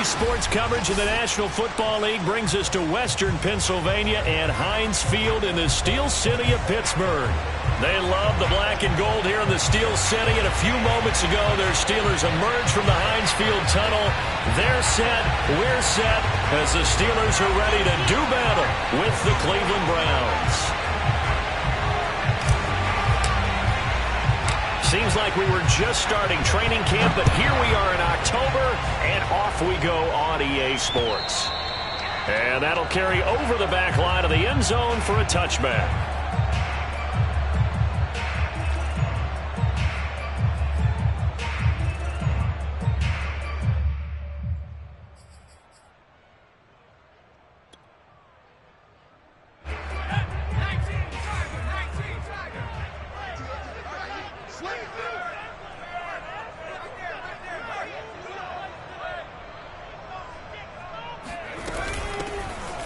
Sports coverage of the National Football League brings us to Western Pennsylvania and Heinz Field in the Steel City of Pittsburgh. They love the black and gold here in the Steel City, and a few moments ago, their Steelers emerged from the Heinz Field tunnel. They're set, we're set, as the Steelers are ready to do battle with the Cleveland Browns. Seems like we were just starting training camp, but here we are in October, and off we go on EA Sports. And that'll carry over the back line of the end zone for a touchback.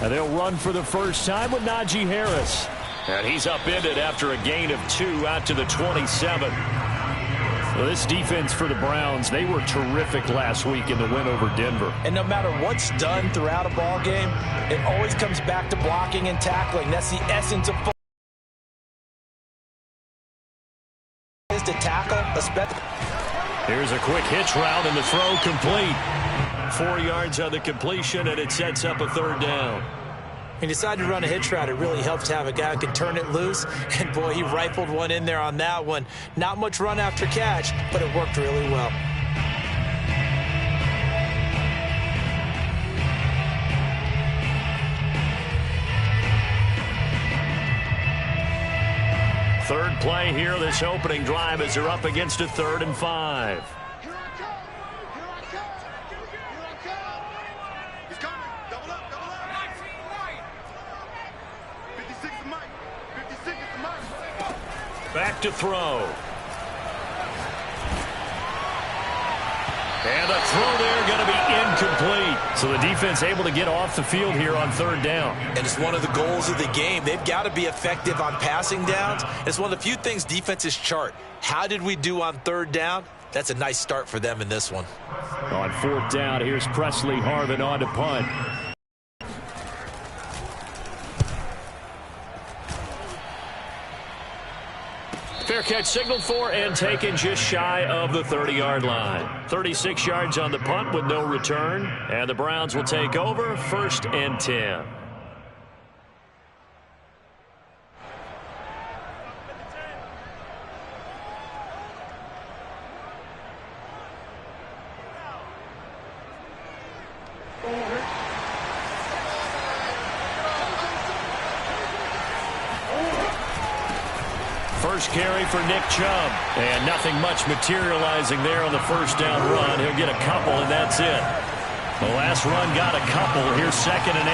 And they'll run for the first time with Najee Harris. And he's upended after a gain of 2 out to the 27. Well, this defense for the Browns, they were terrific last week in the win over Denver. And no matter what's done throughout a ball game, it always comes back to blocking and tackling. That's the essence of football. Is to tackle, especially. Here's a quick hitch route, and the throw complete. 4 yards on the completion, and it sets up a third down. When you decide to run a hitch route, it really helps to have a guy who can turn it loose. And, boy, he rifled one in there on that one. Not much run after catch, but it worked really well. Third play here, this opening drive, as they're up against a 3rd and 5. Back to throw. And a throw there going to be incomplete. So the defense able to get off the field here on 3rd down. And it's one of the goals of the game. They've got to be effective on passing downs. It's one of the few things defenses chart. How did we do on 3rd down? That's a nice start for them in this one. On 4th down, here's Presley Harvin on to punt. Fair catch signaled for and taken just shy of the 30-yard line. 36 yards on the punt with no return. And the Browns will take over 1st and 10. First carry for Nick Chubb. And nothing much materializing there on the 1st down run. He'll get a couple, and that's it. The last run got a couple. Here's 2nd and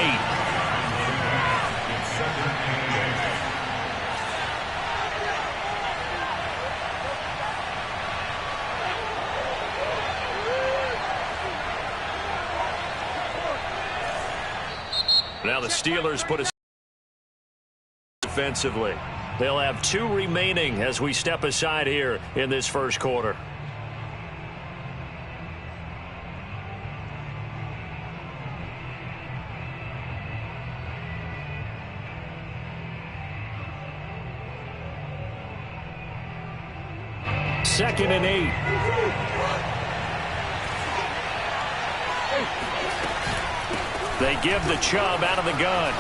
8. Now the Steelers put a defensively. They'll have 2 remaining as we step aside here in this first quarter. Second and 8. They give the Chubb out of the gun.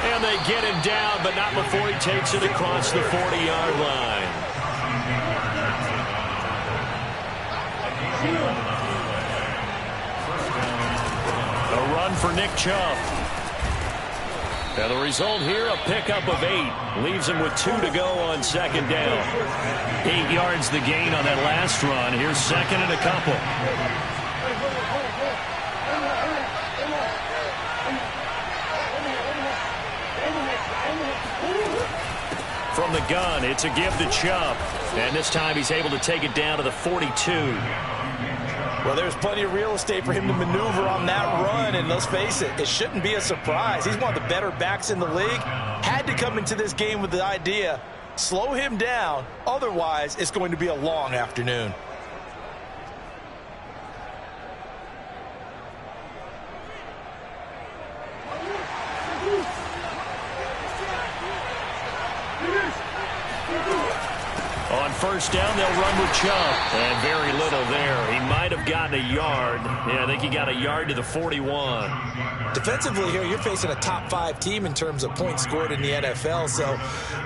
And they get him down, but not before he takes it across the 40-yard line. A run for Nick Chubb. And the result here, a pickup of 8. Leaves him with 2 to go on 2nd down. 8 yards the gain on that last run. Here's 2nd and a couple. From the gun, it's a give to Chubb. And this time he's able to take it down to the 42. Well, there's plenty of real estate for him to maneuver on that run. And let's face it, it shouldn't be a surprise. He's one of the better backs in the league. Had to come into this game with the idea, slow him down. Otherwise, it's going to be a long afternoon. first down. They'll run with Chubb. And very little there. He might have gotten a yard. Yeah, I think he got a yard to the 41. Defensively here, you're facing a top-5 team in terms of points scored in the NFL. So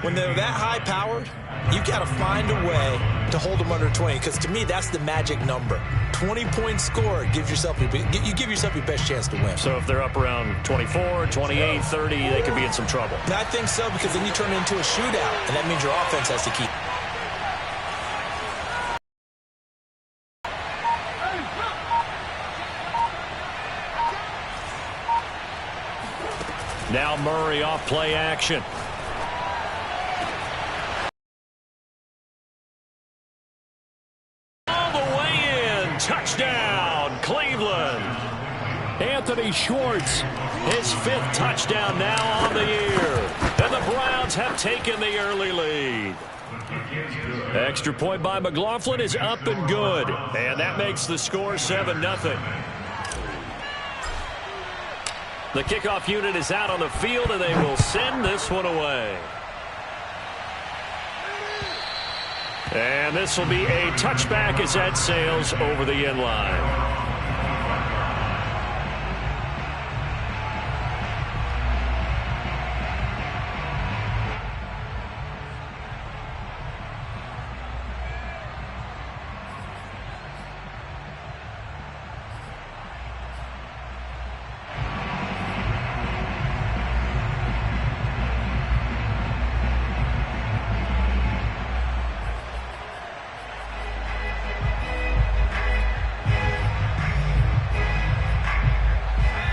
when they're that high-powered, you got to find a way to hold them under 20, because to me, that's the magic number. 20 points scored gives yourself you give yourself your best chance to win. So if they're up around 24, 28, 30, they could be in some trouble. I think so, because then you turn it into a shootout, and that means your offense has to keep. Now Murray off play action. Touchdown, Cleveland. Anthony Schwartz, his 5th touchdown now on the year. And the Browns have taken the early lead. Extra point by McLaughlin is up and good. And that makes the score 7-0. The kickoff unit is out on the field, and they will send this one away. And this will be a touchback as that sails over the end line.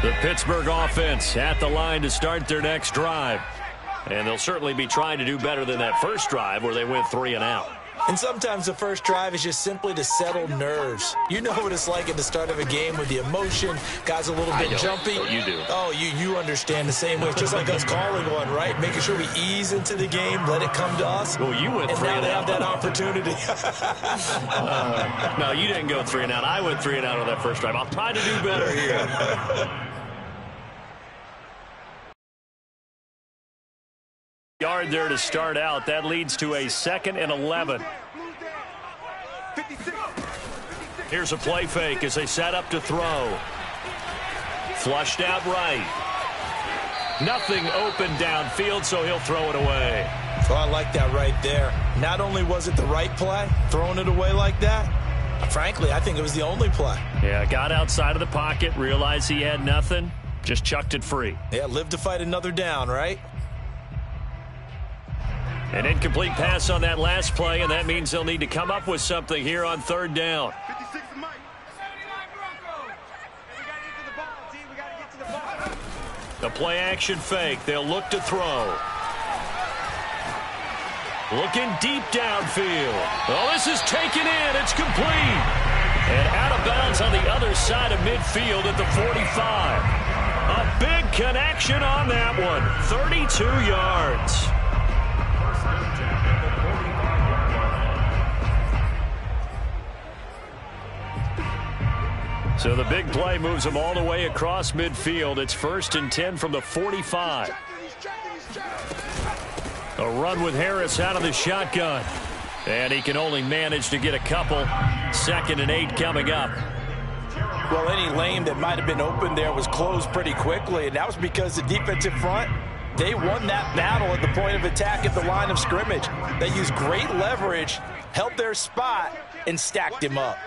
The Pittsburgh offense at the line to start their next drive. And they'll certainly be trying to do better than that first drive where they went 3 and out. And sometimes the first drive is just simply to settle nerves. You know what it's like at the start of a game with the emotion. Guys a little bit jumpy. You do. Oh, you understand the same way. It's just like us calling one, right? Making sure we ease into the game, let it come to us. Well, you went 3 and out. And now they have that opportunity. No, you didn't go 3 and out. I went 3 and out on that first drive. I'll try to do better here. Yard there to start out. That leads to a 2nd and 11. Here's a play fake as they set up to throw. Flushed out right. Nothing open downfield, so he'll throw it away. Oh, I like that right there. Not only was it the right play, throwing it away like that, frankly, I think it was the only play. Yeah, got outside of the pocket, realized he had nothing, just chucked it free. Yeah, live to fight another down, right? An incomplete pass on that last play, and that means they'll need to come up with something here on 3rd down. The play action fake. They'll look to throw. Looking deep downfield. Oh, this is taken in. It's complete. And out of bounds on the other side of midfield at the 45. A big connection on that one. 32 yards. So the big play moves them all the way across midfield. It's 1st and 10 from the 45. A run with Harris out of the shotgun. And he can only manage to get a couple. 2nd and 8 coming up. Well, any lane that might have been open there was closed pretty quickly, and that was because the defensive front, they won that battle at the point of attack at the line of scrimmage. They used great leverage, held their spot, and stacked him up.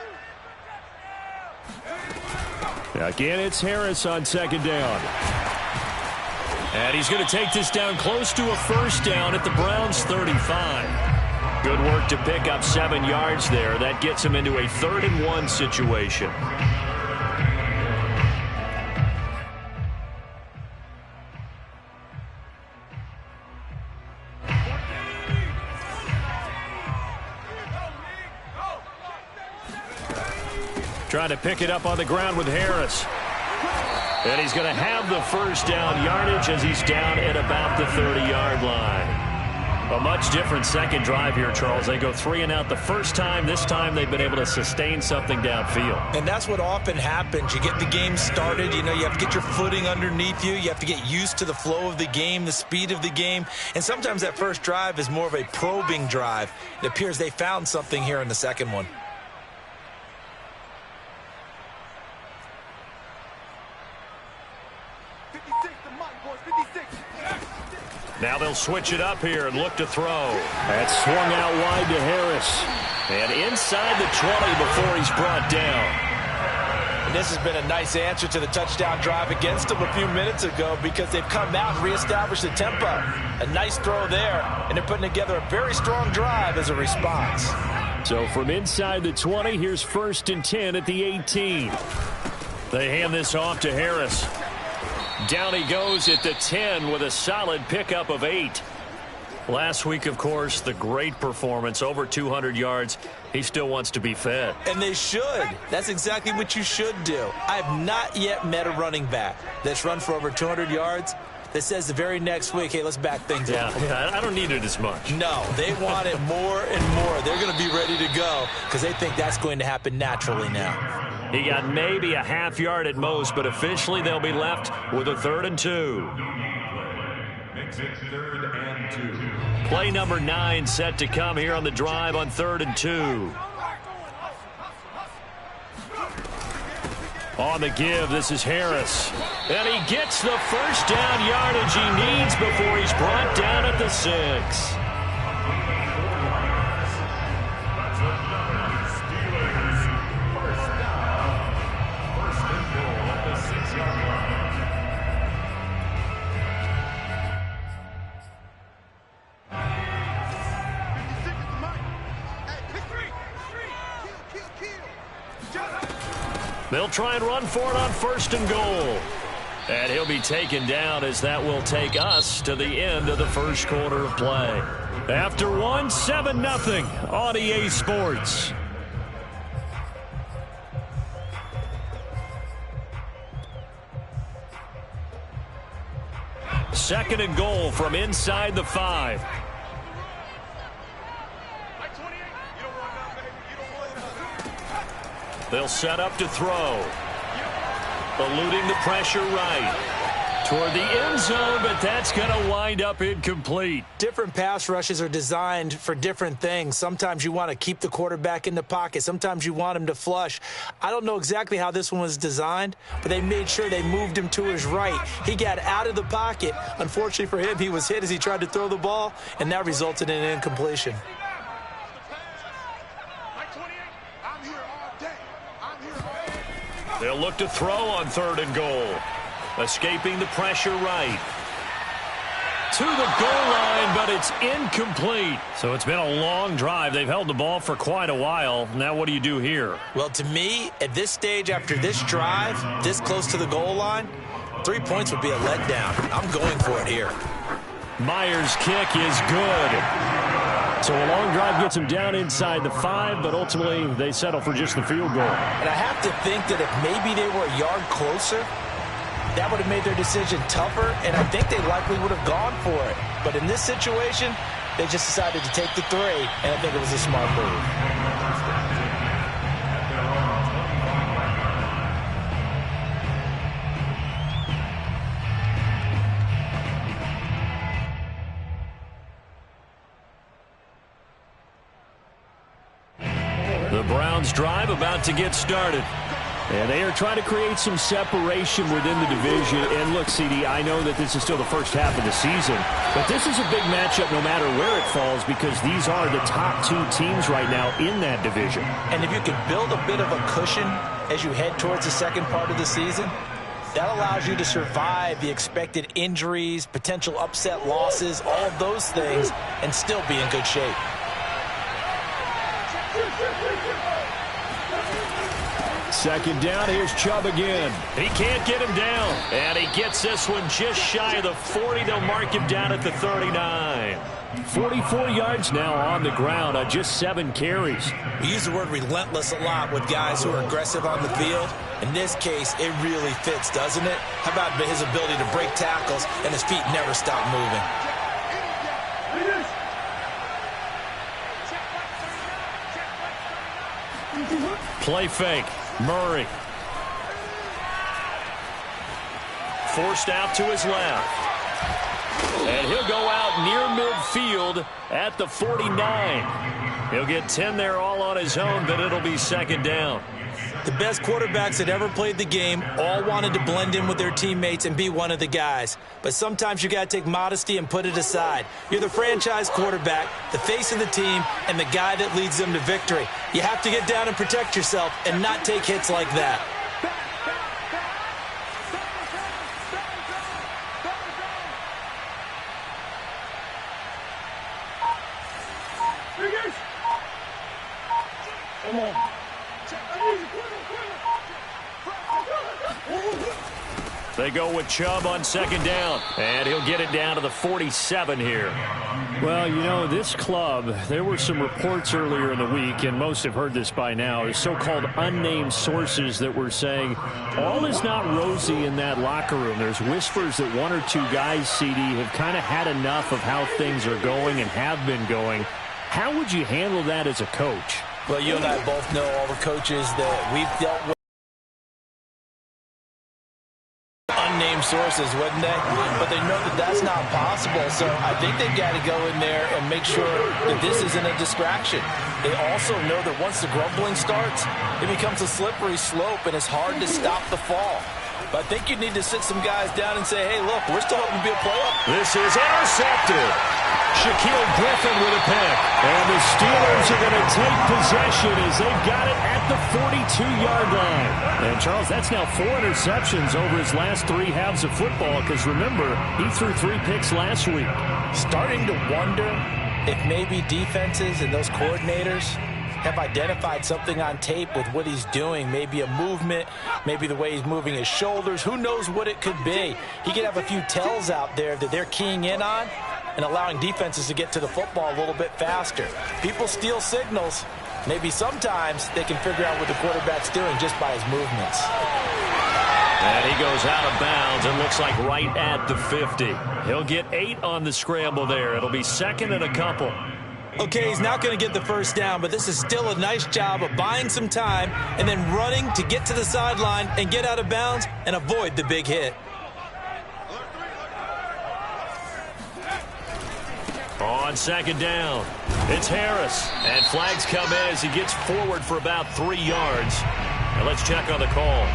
Again, it's Harris on 2nd down. And he's going to take this down close to a 1st down at the Browns' 35. Good work to pick up 7 yards there. That gets him into a 3rd and 1 situation. Trying to pick it up on the ground with Harris. And he's going to have the 1st down yardage as he's down at about the 30-yard line. A much different second drive here, Charles. They go 3 and out the first time. This time they've been able to sustain something downfield. And that's what often happens. You get the game started. You know, you have to get your footing underneath you. You have to get used to the flow of the game, the speed of the game. And sometimes that first drive is more of a probing drive. It appears they found something here in the second one. Now they'll switch it up here and look to throw. That swung out wide to Harris. And inside the 20 before he's brought down. And this has been a nice answer to the touchdown drive against them a few minutes ago because they've come out and reestablished the tempo. A nice throw there, and they're putting together a very strong drive as a response. So from inside the 20, here's 1st and 10 at the 18. They hand this off to Harris. Down he goes at the 10 with a solid pickup of 8. Last week, of course, the great performance, over 200 yards. He still wants to be fed. And they should. That's exactly what you should do. I have not yet met a running back that's run for over 200 yards that says the very next week, hey, let's back things up. Yeah, I don't need it as much. No, they want it more and more. They're going to be ready to go because they think that's going to happen naturally now. He got maybe a half yard at most, but officially they'll be left with a 3rd and 2. Makes it 3rd and 2. Play number 9 set to come here on the drive on 3rd and 2. On the give, this is Harris. And he gets the first down yardage he needs before he's brought down at the 6. They'll try and run for it on 1st and goal. And he'll be taken down as that will take us to the end of the first quarter of play. After 1, 7-0 on EA Sports. Second and goal from inside the 5. They'll set up to throw. Eluding the pressure right. Toward the end zone, but that's going to wind up incomplete. Different pass rushes are designed for different things. Sometimes you want to keep the quarterback in the pocket. Sometimes you want him to flush. I don't know exactly how this one was designed, but they made sure they moved him to his right. He got out of the pocket. Unfortunately for him, he was hit as he tried to throw the ball, and that resulted in an incompletion. They'll look to throw on 3rd and goal. Escaping the pressure right. To the goal line, but it's incomplete. So it's been a long drive. They've held the ball for quite a while. Now what do you do here? Well, to me, at this stage, after this drive, this close to the goal line, 3 points would be a letdown. I'm going for it here. Myers' kick is good. So a long drive gets them down inside the 5, but ultimately they settle for just the field goal. And I have to think that if maybe they were a yard closer, that would have made their decision tougher, and I think they likely would have gone for it. But in this situation, they just decided to take the 3, and I think it was a smart move. The Browns drive about to get started. And they are trying to create some separation within the division. And look, CD, I know that this is still the first half of the season, but this is a big matchup no matter where it falls because these are the top 2 teams right now in that division. And if you can build a bit of a cushion as you head towards the second part of the season, that allows you to survive the expected injuries, potential upset losses, all of those things, and still be in good shape. Second down, here's Chubb again. He can't get him down. And he gets this one just shy of the 40. They'll mark him down at the 39. 44 yards now on the ground on just 7 carries. We use the word relentless a lot with guys who are aggressive on the field. In this case, it really fits, doesn't it? How about his ability to break tackles and his feet never stop moving? Play fake. Murray. Forced out to his left. And he'll go out near midfield at the 49. He'll get 10 there all on his own, but it'll be second down. The best quarterbacks that ever played the game all wanted to blend in with their teammates and be one of the guys. But sometimes you got to take modesty and put it aside. You're the franchise quarterback, the face of the team, and the guy that leads them to victory. You have to get down and protect yourself and not take hits like that. They go with Chubb on second down, and he'll get it down to the 47 here. Well, you know, this club, there were some reports earlier in the week, and most have heard this by now, so-called unnamed sources that were saying all is not rosy in that locker room. There's whispers that one or two guys, CD, have kind of had enough of how things are going and have been going. How would you handle that as a coach? Well, you and I both know all the coaches that we've dealt with. Unnamed sources, wouldn't they? But they know that that's not possible, so I think they've got to go in there and make sure that this isn't a distraction. They also know that once the grumbling starts, it becomes a slippery slope, and it's hard to stop the fall. But I think you need to sit some guys down and say, hey, look, we're still hoping to be a playoff. This is intercepted. Shaquille Griffin with a pick. And the Steelers are going to take possession as they've got it at the 42-yard line. And, Charles, that's now 4 interceptions over his last 3 halves of football because, remember, he threw 3 picks last week. Starting to wonder if maybe defenses and those coordinators have identified something on tape with what he's doing. Maybe a movement, maybe the way he's moving his shoulders. Who knows what it could be? He could have a few tells out there that they're keying in on and allowing defenses to get to the football a little bit faster. People steal signals. Maybe sometimes they can figure out what the quarterback's doing just by his movements. And he goes out of bounds and looks like right at the 50. He'll get 8 on the scramble there. It'll be second and a couple. Okay, he's not going to get the first down, but this is still a nice job of buying some time and then running to get to the sideline and get out of bounds and avoid the big hit. On second down, it's Harris. And flags come in as he gets forward for about 3 yards. Now let's check on the call.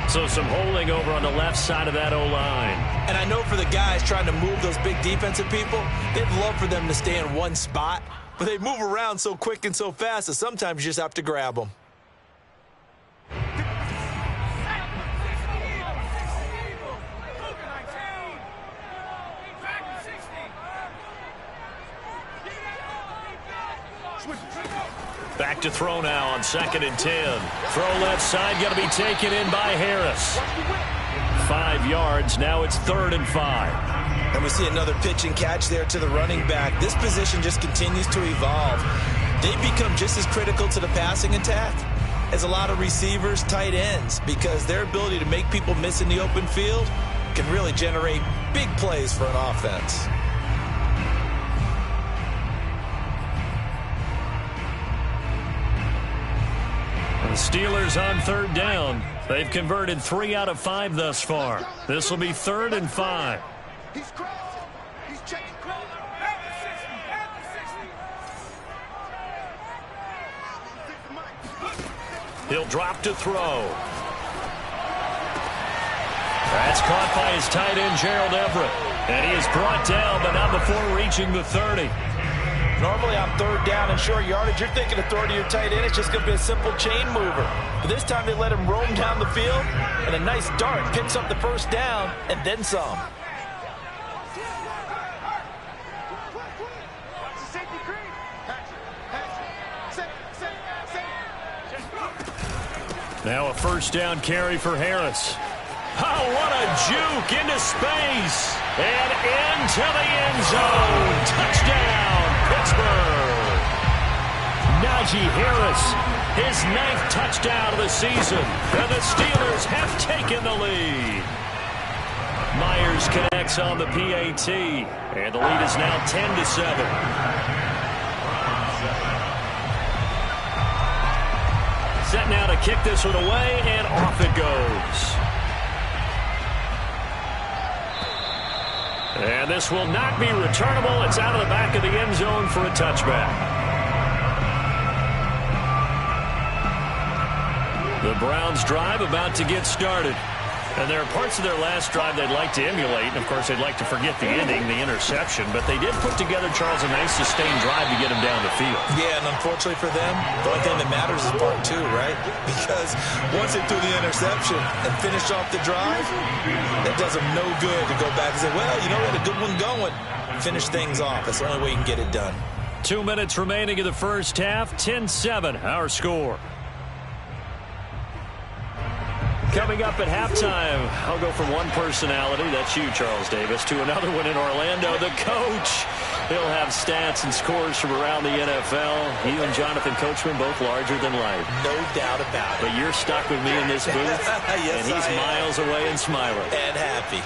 So some holding over on the left side of that O-line. And I know for the guys trying to move those big defensive people, they'd love for them to stay in one spot. But they move around so quick and so fast that sometimes you just have to grab them. Back to throw now on second and 10. Throw left side, going to be taken in by Harris. 5 yards, now it's 3rd and 5. And we see another pitch and catch there to the running back. This position just continues to evolve. They become just as critical to the passing attack as a lot of receivers, tight ends, because their ability to make people miss in the open field can really generate big plays for an offense. The Steelers on 3rd down. They've converted 3 out of 5 thus far. This will be 3rd and 5. He's crossing. He's checking crossing. He'll drop to throw. That's caught by his tight end, Gerald Everett. And he is brought down, but not before reaching the 30. Normally on 3rd down and short yardage, you're thinking of throwing to your tight end. It's just going to be a simple chain mover. But this time they let him roam down the field, and a nice dart picks up the first down and then some. Now a first down carry for Harris. Oh, what a juke into space and into the end zone. Touchdown, Pittsburgh. Najee Harris, his 9th touchdown of the season. And the Steelers have taken the lead. Myers connects on the PAT. And the lead is now 10-7. set now to kick this one away, and off it goes. And this will not be returnable. It's out of the back of the end zone for a touchback. The Browns drive about to get started. And there are parts of their last drive they'd like to emulate. And, of course, they'd like to forget the ending, the interception. But they did put together, Charles, a nice sustained drive to get them down the field. Yeah, and unfortunately for them, the only thing that matters is part two, right? Because once they threw the interception and finished off the drive, that does them no good to go back and say, well, you know, we had a good one going. Finish things off. That's the only way you can get it done. 2 minutes remaining in the first half. 10-7, our score. Coming up at halftime, I'll go from one personality, that's you, Charles Davis, to another one in Orlando, the coach. He'll have stats and scores from around the NFL. You and Jonathan Coachman, both larger than life. No doubt about it. But you're stuck with me in this booth, yes, and he's miles away and smiling. And happy.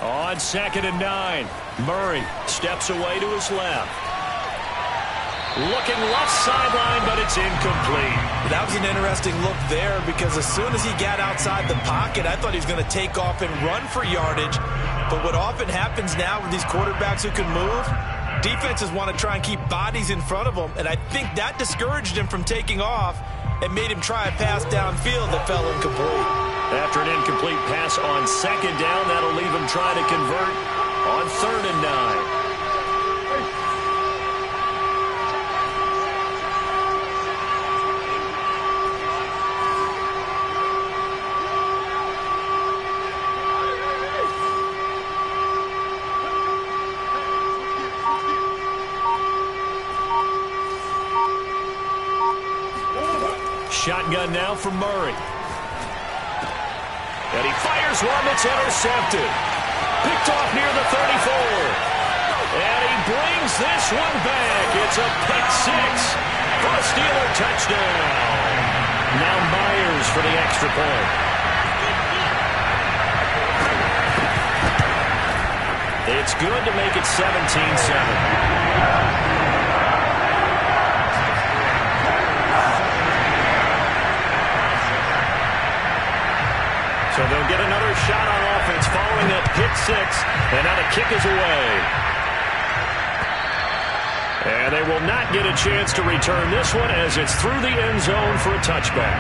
On 2nd and 9, Murray steps away to his left. Looking left sideline, but it's incomplete. That was an interesting look there because as soon as he got outside the pocket, I thought he was going to take off and run for yardage. But what often happens now with these quarterbacks who can move, defenses want to try and keep bodies in front of them, and I think that discouraged him from taking off and made him try a pass downfield that fell incomplete. After an incomplete pass on 2nd down, that'll leave him trying to convert on 3rd and 9. Shotgun now from Murray. And he fires one that's intercepted. Picked off near the 34. And he brings this one back. It's a pick six for a Steeler touchdown. Now Myers for the extra point. It's good to make it 17-7. So they'll get another shot on offense following that pick six, and now the kick is away. And they will not get a chance to return this one as it's through the end zone for a touchback.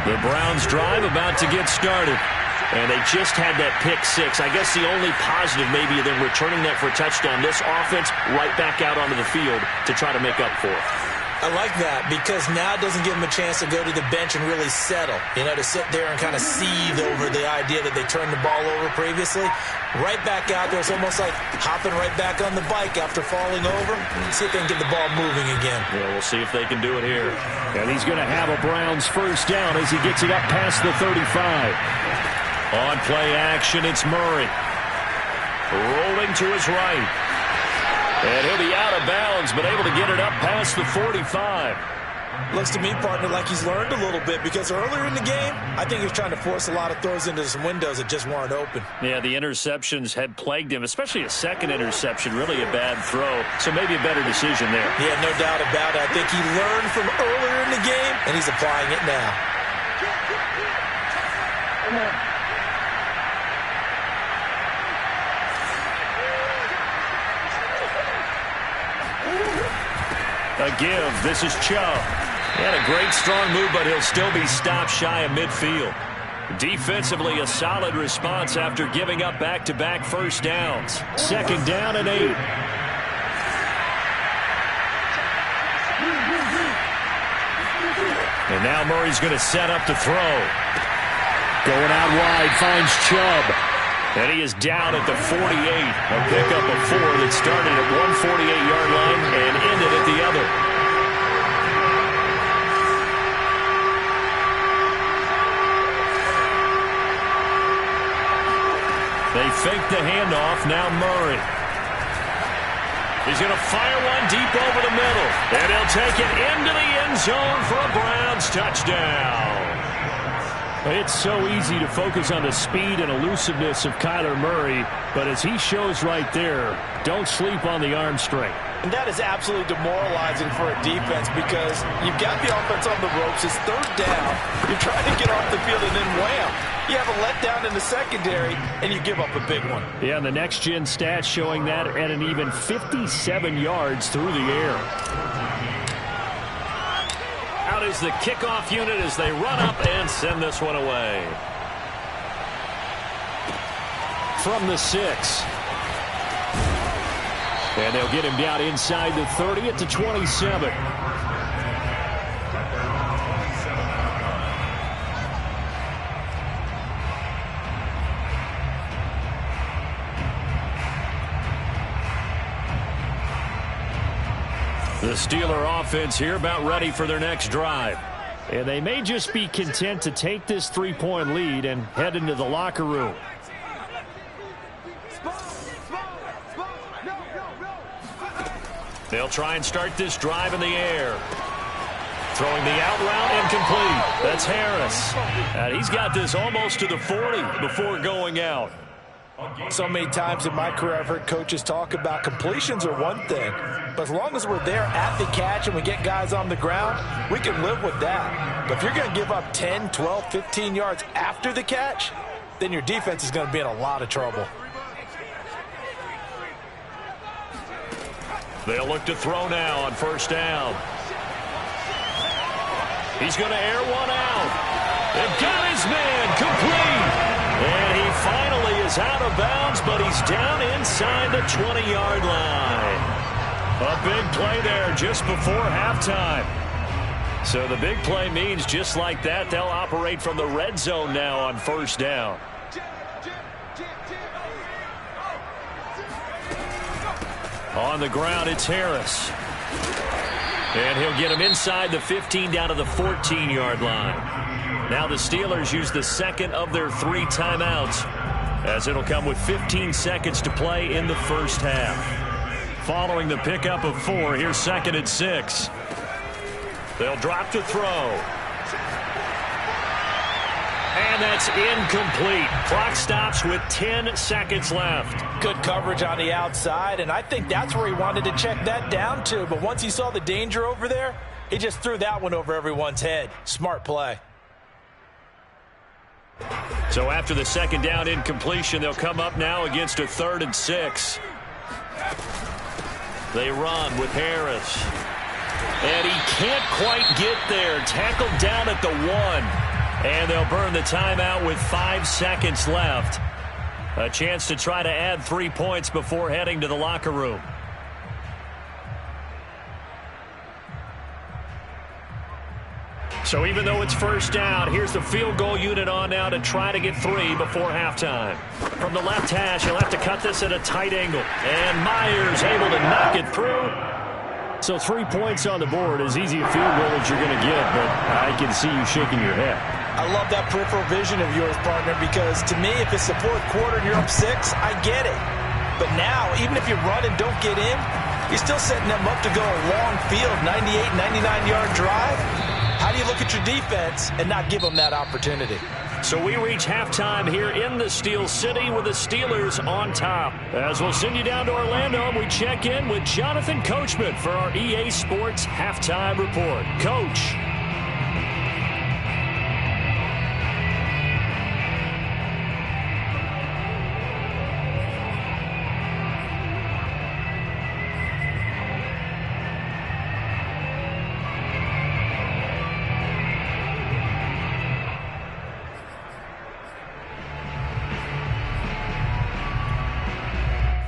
The Browns drive about to get started. And they just had that pick six. I guess the only positive maybe of them returning that for a touchdown. This offense right back out onto the field to try to make up for it. I like that because now it doesn't give them a chance to go to the bench and really settle. You know, to sit there and kind of seethe over the idea that they turned the ball over previously. Right back out there. It's almost like hopping right back on the bike after falling over. See if they can get the ball moving again. Yeah, we'll see if they can do it here. And he's going to have a Browns first down as he gets it up past the 35. On play action, it's Murray. Rolling to his right. And he'll be out of bounds, but able to get it up past the 45. Looks to me, partner, like he's learned a little bit because earlier in the game, I think he was trying to force a lot of throws into some windows that just weren't open. Yeah, the interceptions had plagued him, especially a second interception, really a bad throw. So maybe a better decision there. Yeah, no doubt about it. I think he learned from earlier in the game, and he's applying it now. A give. This is Chubb. He had a great strong move, but he'll still be stopped shy of midfield. Defensively, a solid response after giving up back-to-back first downs. 2nd down and 8. And now Murray's going to set up to throw. Going out wide, finds Chubb. And he is down at the 48. A pickup of 4 that started at 148-yard line and ended at the other. They fake the handoff. Now Murray. He's going to fire one deep over the middle. And he'll take it into the end zone for a Browns touchdown. It's so easy to focus on the speed and elusiveness of Kyler Murray, but as he shows right there, don't sleep on the arm strength. And that is absolutely demoralizing for a defense because you've got the offense on the ropes. It's third down. You're trying to get off the field, and then wham, you have a letdown in the secondary, and you give up a big one. Yeah, and the next-gen stats showing that at an even 57 yards through the air. Out is the kickoff unit as they run up and send this one away. From the 6. And they'll get him down inside the 30 at the 27. The Steeler offense here about ready for their next drive. And they may just be content to take this 3-point lead and head into the locker room. They'll try and start this drive in the air. Throwing the out route incomplete. That's Harris. And he's got this almost to the 40 before going out. So many times in my career I've heard coaches talk about completions are one thing, but as long as we're there at the catch and we get guys on the ground, we can live with that. But if you're going to give up 10, 12, 15 yards after the catch, then your defense is going to be in a lot of trouble. They'll look to throw now on first down. He's going to air one out. They've got his man complete. And he finally is out of bounds, but he's down inside the 20-yard line. A big play there just before halftime. So the big play means just like that, they'll operate from the red zone now on first down. On the ground, it's Harris. And he'll get him inside the 15 down to the 14-yard line. Now the Steelers use the second of their 3 timeouts as it'll come with 15 seconds to play in the first half. Following the pickup of 4, here's 2nd and 6. They'll drop to throw. And that's incomplete. Clock stops with 10 seconds left. Good coverage on the outside, and I think that's where he wanted to check that down to. But once he saw the danger over there, he just threw that one over everyone's head. Smart play. So after the second down incompletion, they'll come up now against a 3rd and 6. They run with Harris. And he can't quite get there. Tackled down at the 1. And they'll burn the timeout with 5 seconds left. A chance to try to add 3 points before heading to the locker room. So even though it's first down, here's the field goal unit on now to try to get 3 before halftime. From the left hash, he'll have to cut this at a tight angle. And Myers able to knock it through. So 3 points on the board, as easy a field goal as you're going to get, but I can see you shaking your head. I love that peripheral vision of yours, partner, because to me, if it's the 4th quarter and you're up 6, I get it. But now, even if you run and don't get in, you're still setting them up to go a long field, 98, 99-yard drive. How do you look at your defense and not give them that opportunity? So we reach halftime here in the Steel City with the Steelers on top. As we'll send you down to Orlando, we check in with Jonathan Coachman for our EA Sports Halftime Report. Coach.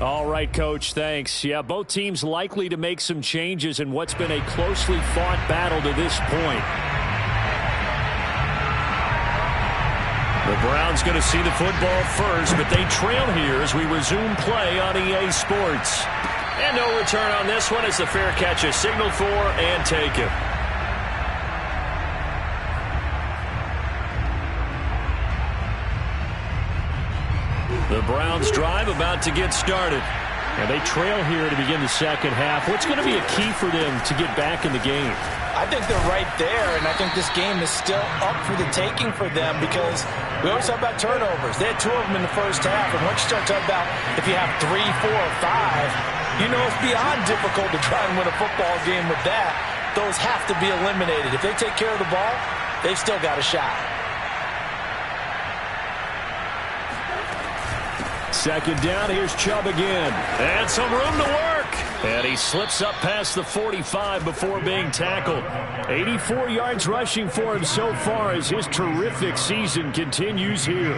All right, Coach, thanks. Yeah, both teams likely to make some changes in what's been a closely fought battle to this point. The Browns going to see the football first, but they trail here as we resume play on EA Sports. And no return on this one as the fair catch is signaled for and taken. The Browns drive about to get started. And they trail here to begin the second half. What's going to be a key for them to get back in the game? I think they're right there, and I think this game is still up for the taking for them because we always talk about turnovers. They had 2 of them in the first half, and once you start talking about if you have 3, 4, or 5, you know it's beyond difficult to try and win a football game with that. Those have to be eliminated. If they take care of the ball, they've still got a shot. Second down, here's Chubb again. And some room to work. And he slips up past the 45 before being tackled. 84 yards rushing for him so far as his terrific season continues here.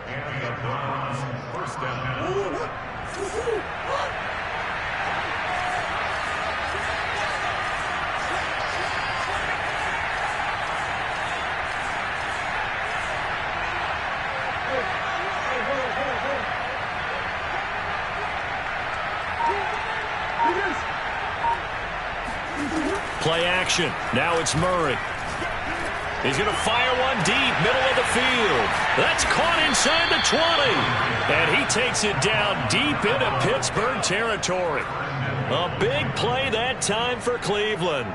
And the Browns first down. Play action. Now it's Murray. He's going to fire one deep, middle of the field. That's caught inside the 20. And he takes it down deep into Pittsburgh territory. A big play that time for Cleveland.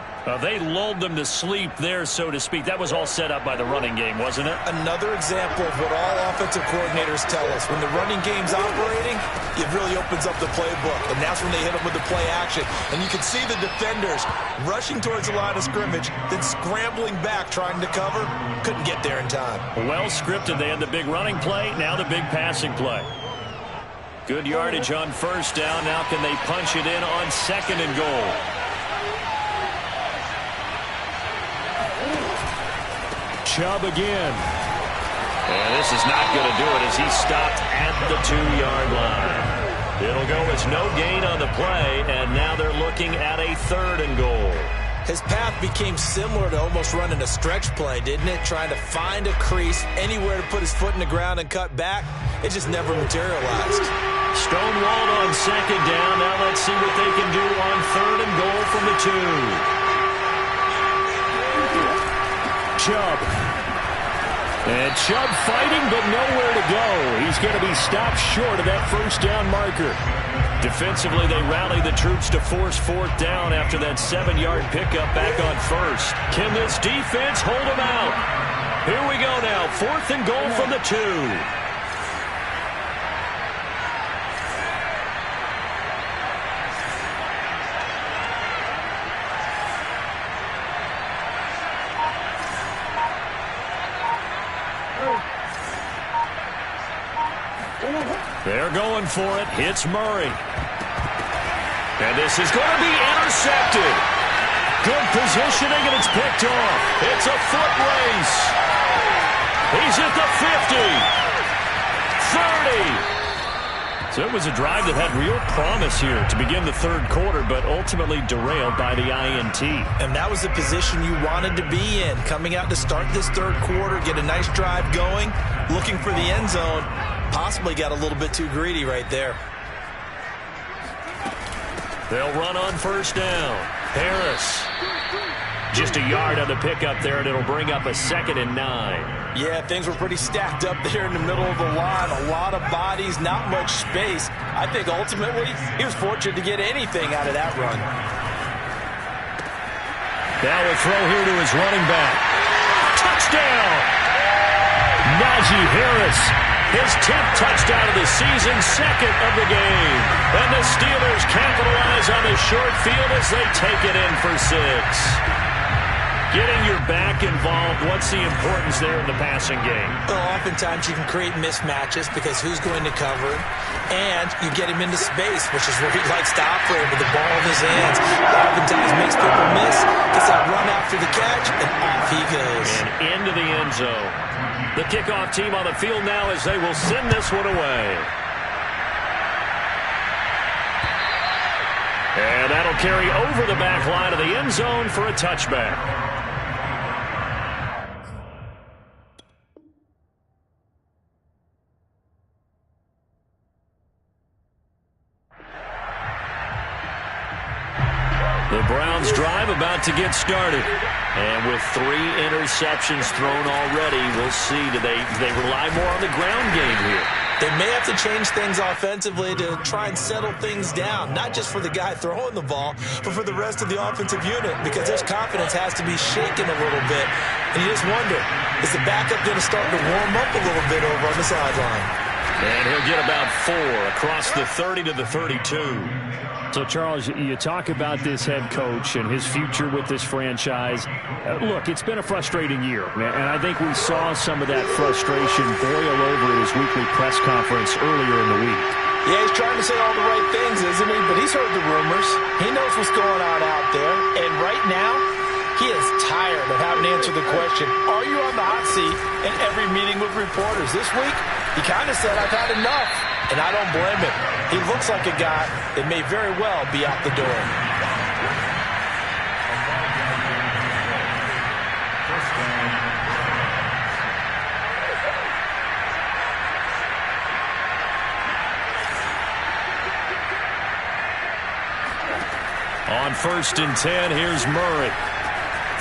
They lulled them to sleep there, so to speak. That was all set up by the running game, wasn't it? Another example of what all offensive coordinators tell us. When the running game's operating, it really opens up the playbook. And that's when they hit them with the play action. And you can see the defenders rushing towards the line of scrimmage, then scrambling back trying to cover. Couldn't get there in time. Well scripted. They had the big running play, now the big passing play. Good yardage on first down. Now can they punch it in on second and goal? Chubb again. And this is not going to do it as he stopped at the 2-yard line. It'll go as no gain on the play, and now they're looking at a third and goal. His path became similar to almost running a stretch play, didn't it? Trying to find a crease, anywhere to put his foot in the ground and cut back. It just never materialized. Stonewalled on second down. Now let's see what they can do on third and goal from the 2. Chubb. And Chubb fighting, but nowhere to go. He's going to be stopped short of that first down marker. Defensively, they rally the troops to force fourth down after that 7-yard pickup back on first. Can this defense hold them out? Here we go now. Fourth and goal from the 2. They're going for it. Hits Murray. And this is going to be intercepted. Good positioning, and it's picked off. It's a foot race. He's at the 50. 30. So it was a drive that had real promise here to begin the third quarter, but ultimately derailed by the INT. And that was the position you wanted to be in. Coming out to start this third quarter, get a nice drive going, looking for the end zone. Possibly got a little bit too greedy right there. They'll run on first down. Harris. Just a yard on the pickup there, and it'll bring up a 2nd and 9. Yeah, things were pretty stacked up there in the middle of the line. A lot of bodies, not much space. I think ultimately he was fortunate to get anything out of that run. Now a throw here to his running back. Touchdown! Najee Harris. His 10th touchdown of the season, 2nd of the game. And the Steelers capitalize on the short field as they take it in for 6. Getting your back involved, what's the importance there in the passing game? Well, oftentimes you can create mismatches because who's going to cover him, and you get him into space, which is where he likes to operate with the ball in his hands. Oftentimes makes people miss, gets that run after the catch, and off he goes. And into the end zone. The kickoff team on the field now as they will send this one away. And that'll carry over the back line of the end zone for a touchback. The Browns drive about to get started. And with 3 interceptions thrown already, we'll see. Do they rely more on the ground game here? They may have to change things offensively to try and settle things down, not just for the guy throwing the ball, but for the rest of the offensive unit, because their confidence has to be shaken a little bit. And you just wonder, is the backup going to start to warm up a little bit over on the sideline? And he'll get about 4 across the 30 to the 32. So, Charles, you talk about this head coach and his future with this franchise. Look, it's been a frustrating year, and I think we saw some of that frustration boil over his weekly press conference earlier in the week. Yeah, he's trying to say all the right things, isn't he? But he's heard the rumors. He knows what's going on out there. And right now, he is tired of having to answer the question, are you on the hot seat in every meeting with reporters? This week, he kind of said, I've had enough. And I don't blame him. He looks like a guy that may very well be out the door. On 1st and 10, here's Murray.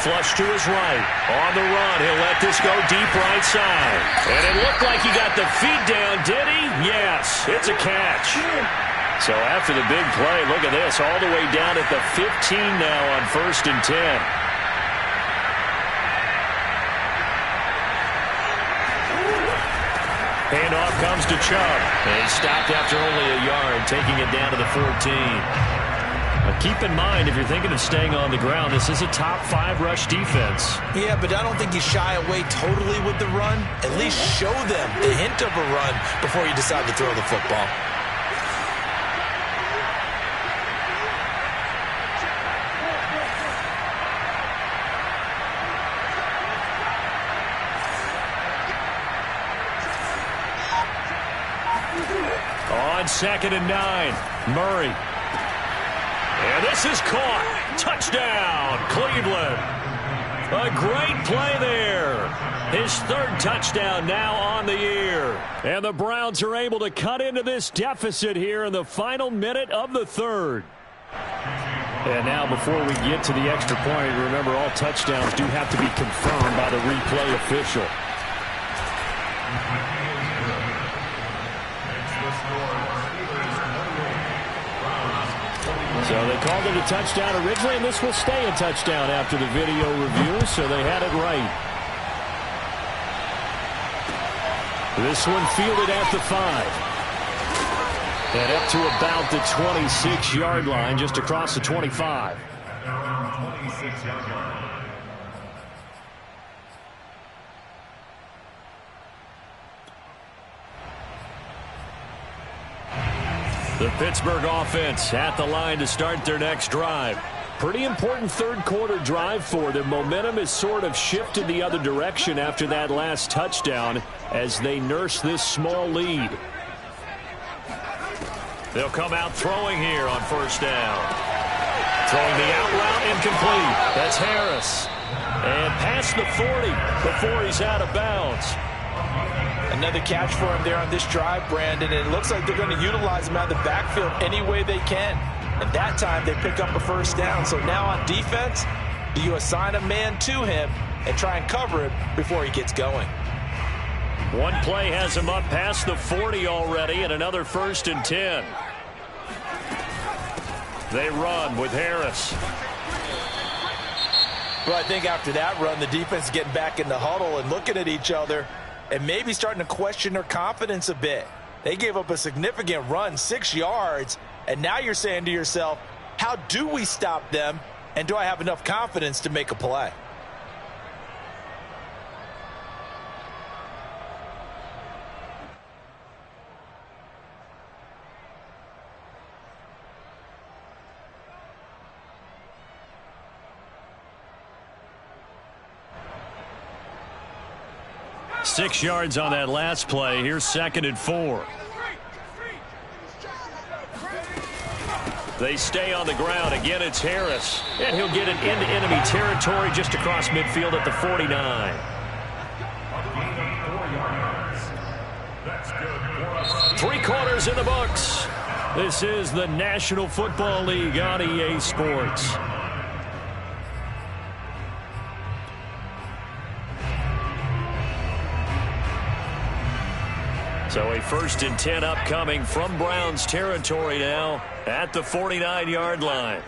Flush to his right. On the run, he'll let this go deep right side. And it looked like he got the feet down, did he? Yes, it's a catch. So after the big play, look at this, all the way down at the 15 now on 1st and 10. Handoff comes to Chubb. And he stopped after only a yard, taking it down to the 14. Keep in mind, if you're thinking of staying on the ground, this is a top 5 rush defense. Yeah, but I don't think you shy away totally with the run. At least show them the hint of a run before you decide to throw the football. On 2nd and 9, Murray. And this is caught. Touchdown, Cleveland. A great play there. His 3rd touchdown now on the year. And the Browns are able to cut into this deficit here in the final minute of the 3rd. And now before we get to the extra point, remember all touchdowns do have to be confirmed by the replay official. So they called it a touchdown originally, and this will stay a touchdown after the video review, so they had it right. This one fielded at the 5. And up to about the 26-yard line, just across the 25. 26-yard line. The Pittsburgh offense at the line to start their next drive. Pretty important 3rd quarter drive for them. Momentum has sort of shifted the other direction after that last touchdown as they nurse this small lead. They'll come out throwing here on 1st down. Throwing the out route incomplete. That's Harris. And past the 40 before he's out of bounds. Another catch for him there on this drive, Brandon. And it looks like they're going to utilize him out of the backfield any way they can. And that time they pick up a 1st down. So now on defense, do you assign a man to him and try and cover him before he gets going? One play has him up past the 40 already, and another 1st and 10. They run with Harris. Well, I think after that run, the defense is getting back in the huddle and looking at each other and maybe starting to question their confidence a bit. They gave up a significant run, 6 yards, and now you're saying to yourself, how do we stop them, and do I have enough confidence to make a play? Six yards on that last play. Here's 2nd and 4. They stay on the ground. Again, it's Harris. And he'll get it into enemy territory just across midfield at the 49. 3 quarters in the books. This is the National Football League on EA Sports. first and 10 upcoming from Browns territory now at the 49-yard line.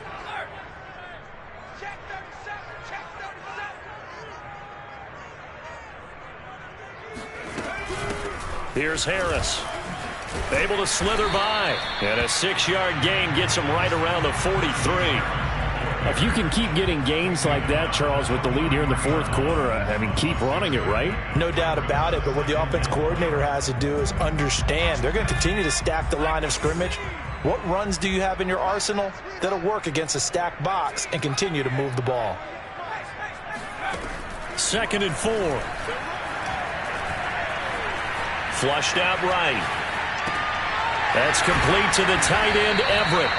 Here's Harris. Able to slither by. And a 6-yard gain gets him right around the 43. If you can keep getting gains like that, Charles, with the lead here in the fourth quarter, I mean, keep running it, right? No doubt about it, but what the offense coordinator has to do is understand they're going to continue to stack the line of scrimmage. What runs do you have in your arsenal that'll work against a stacked box and continue to move the ball? 2nd and 4. Flushed out right. That's complete to the tight end, Everett.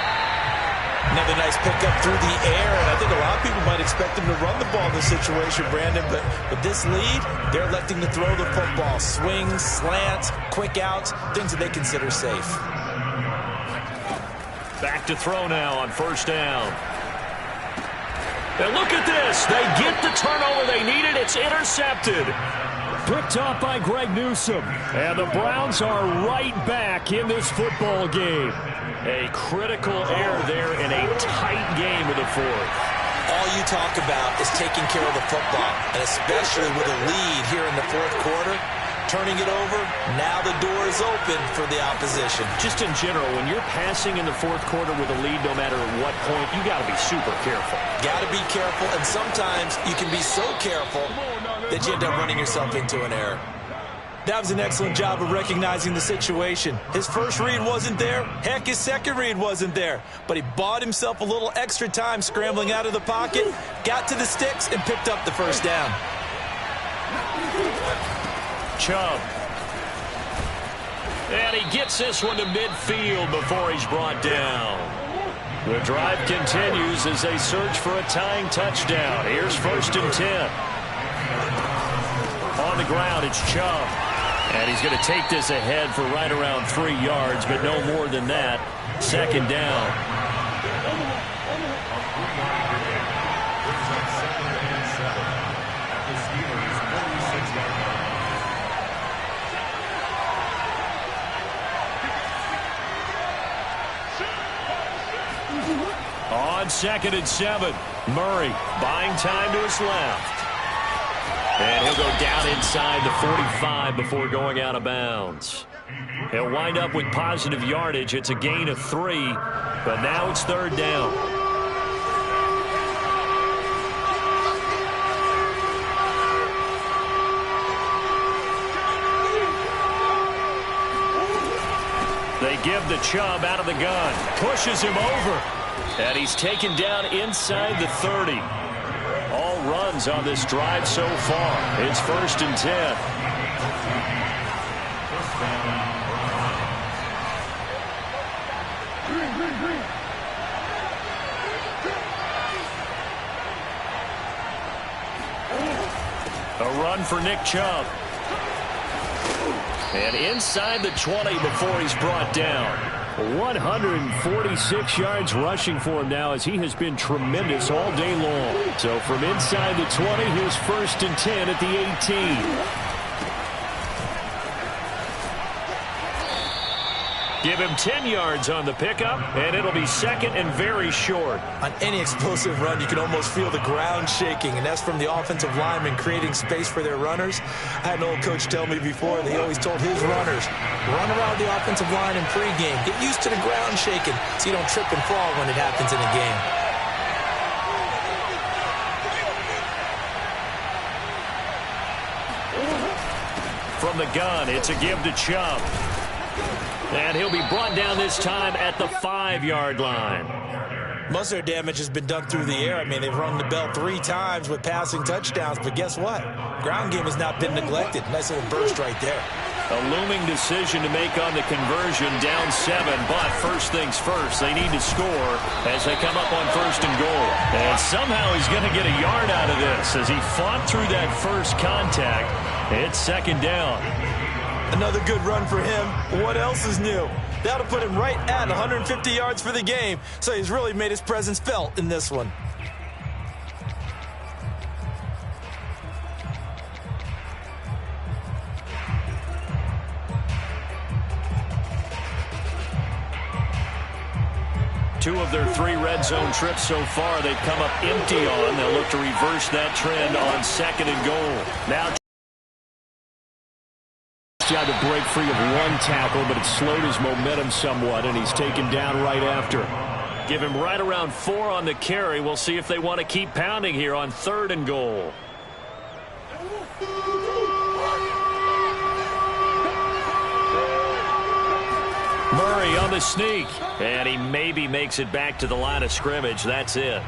Another nice pickup through the air, and I think a lot of people might expect him to run the ball in this situation, Brandon, but with this lead, they're electing to throw the football. Swings, slants, quick outs, things that they consider safe. Back to throw now on first down. And look at this. They get the turnover they needed. It's intercepted. Picked off by Greg Newsome. And the Browns are right back in this football game. A critical error there in a tight game of the fourth. All you talk about is taking care of the football, and especially with a lead here in the fourth quarter, turning it over, now the door is open for the opposition. Just in general, when you're passing in the fourth quarter with a lead, no matter at what point, you got to be super careful. Got to be careful, and sometimes you can be so careful that you end up running yourself into an error. That was an excellent job of recognizing the situation. His first read wasn't there. Heck, his second read wasn't there. But he bought himself a little extra time scrambling out of the pocket, got to the sticks, and picked up the first down. Chubb. And he gets this one to midfield before he's brought down. The drive continues as they search for a tying touchdown. Here's 1st and 10. On the ground, it's Chubb. And he's going to take this ahead for right around 3 yards, but no more than that. 2nd down. On 2nd and 7, Murray buying time to his left. And he'll go down inside the 45 before going out of bounds. He'll wind up with positive yardage. It's a gain of 3, but now it's 3rd down. They give the Chubb out of the gun. Pushes him over. And he's taken down inside the 30. All runs on this drive so far. It's 1st and 10. A run for Nick Chubb. And inside the 20 before he's brought down. 146 yards rushing for him now as he has been tremendous all day long. So from inside the 20, here's 1st and 10 at the 18. Give him 10 yards on the pickup, and it'll be 2nd and very short. On any explosive run, you can almost feel the ground shaking, and that's from the offensive linemen creating space for their runners. I had an old coach tell me before that he always told his runners, run around the offensive line in pregame. Get used to the ground shaking so you don't trip and fall when it happens in a game. From the gun, it's a give to Chubb. And he'll be brought down this time at the 5-yard line. Most of their damage has been done through the air. I mean, they've rung the bell 3 times with passing touchdowns, but guess what? Ground game has not been neglected. Nice little burst right there. A looming decision to make on the conversion, down 7, but first things first, they need to score as they come up on 1st and goal. And somehow he's going to get a yard out of this as he fought through that first contact. It's 2nd down. Another good run for him. What else is new? That'll put him right at 150 yards for the game, so he's really made his presence felt in this one. 2 of their 3 red zone trips so far, they've come up empty on. They'll look to reverse that trend on 2nd and goal. Now tried to break free of 1 tackle, but it slowed his momentum somewhat, and he's taken down right after. Give him right around 4 on the carry. We'll see if they want to keep pounding here on 3rd and goal. Murray on the sneak, and he maybe makes it back to the line of scrimmage. That's it.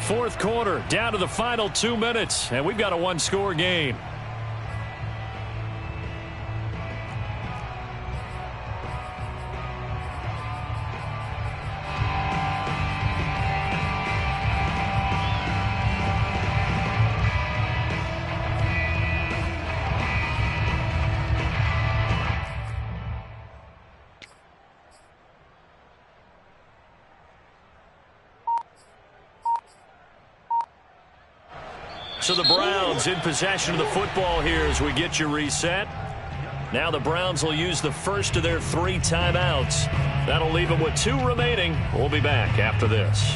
4th quarter, down to the final 2 minutes, and we've got a 1-score game. So the Browns in possession of the football here as we get you reset. Now the Browns will use the first of their 3 timeouts. That'll leave them with 2 remaining. We'll be back after this.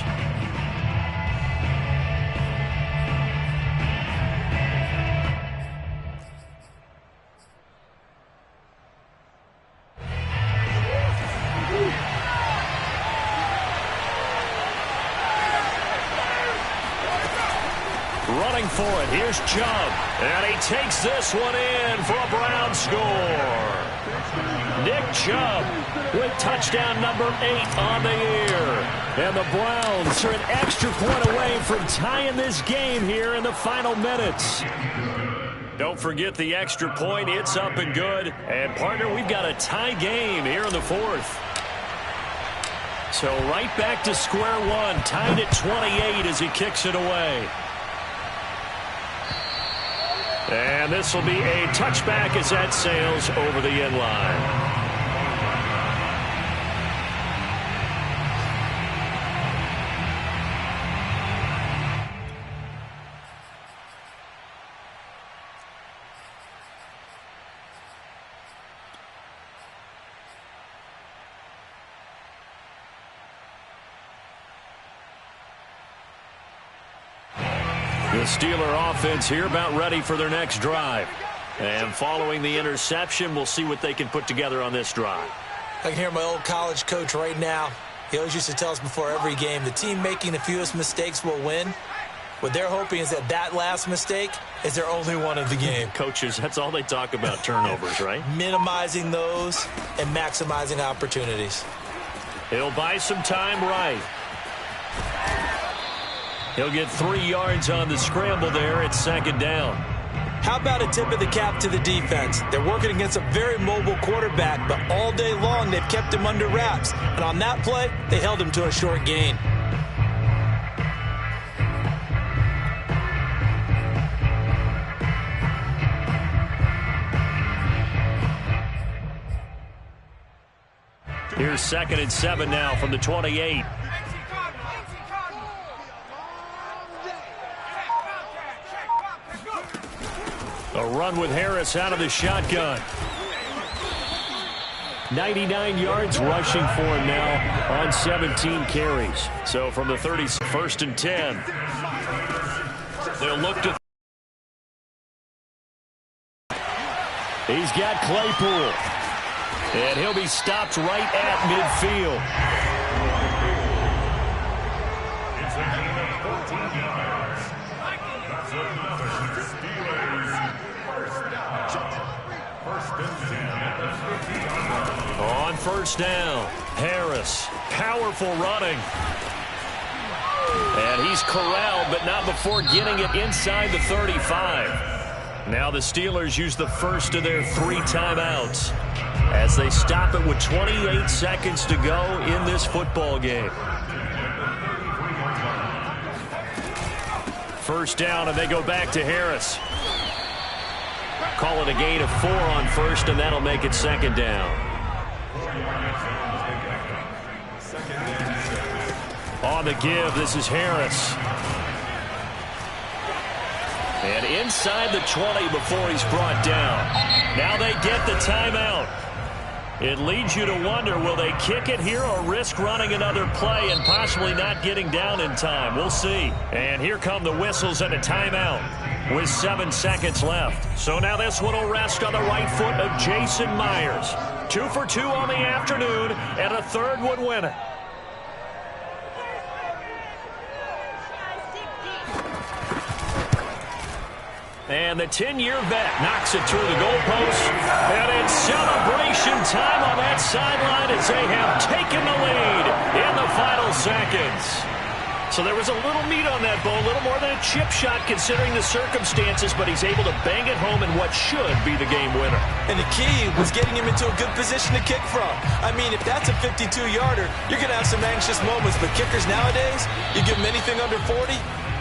Running for it. Here's Chubb. And he takes this one in for a Brown score. Nick Chubb with touchdown number 8 on the year. And the Browns are an extra point away from tying this game here in the final minutes. Don't forget the extra point. It's up and good. And, partner, we've got a tie game here in the 4th. So right back to square one. Tied at 28 as he kicks it away. And this will be a touchback as that sails over the end line. The Steeler offense here about ready for their next drive. And following the interception, we'll see what they can put together on this drive. I can hear my old college coach right now. He always used to tell us before every game, the team making the fewest mistakes will win. What they're hoping is that last mistake is their only one of the game. Coaches, that's all they talk about, turnovers, right? Minimizing those and maximizing opportunities. He'll buy some time right. He'll get 3 yards on the scramble there at 2nd down. How about a tip of the cap to the defense? They're working against a very mobile quarterback, but all day long they've kept him under wraps. And on that play, they held him to a short gain. Here's 2nd and 7 now from the 28. A run with Harris out of the shotgun. 99 yards rushing for him now on 17 carries. So from the 30, 1st and 10. They'll look to. He's got Claypool. And he'll be stopped right at midfield. It's a gain of 14 yards. First and 10 at the 50-yard line. On 1st down, Harris, powerful running. And he's corralled, but not before getting it inside the 35. Now the Steelers use the first of their 3 timeouts as they stop it with 28 seconds to go in this football game. 1st down, and they go back to Harris. Call it a gain of 4 on 1st, and that'll make it 2nd down. On the give, this is Harris. And inside the 20 before he's brought down. Now they get the timeout. It leads you to wonder, will they kick it here or risk running another play and possibly not getting down in time? We'll see. And here come the whistles and a timeout with 7 seconds left. So now this one will rest on the right foot of Jason Myers. 2 for 2 on the afternoon, and a third would win it. And the 10-year vet knocks it through the goalpost. And it's celebration time on that sideline as they have taken the lead in the final seconds. So there was a little meat on that ball, a little more than a chip shot considering the circumstances, but he's able to bang it home in what should be the game winner. And the key was getting him into a good position to kick from. I mean, if that's a 52-yarder, you're going to have some anxious moments, but kickers nowadays, you give them anything under 40,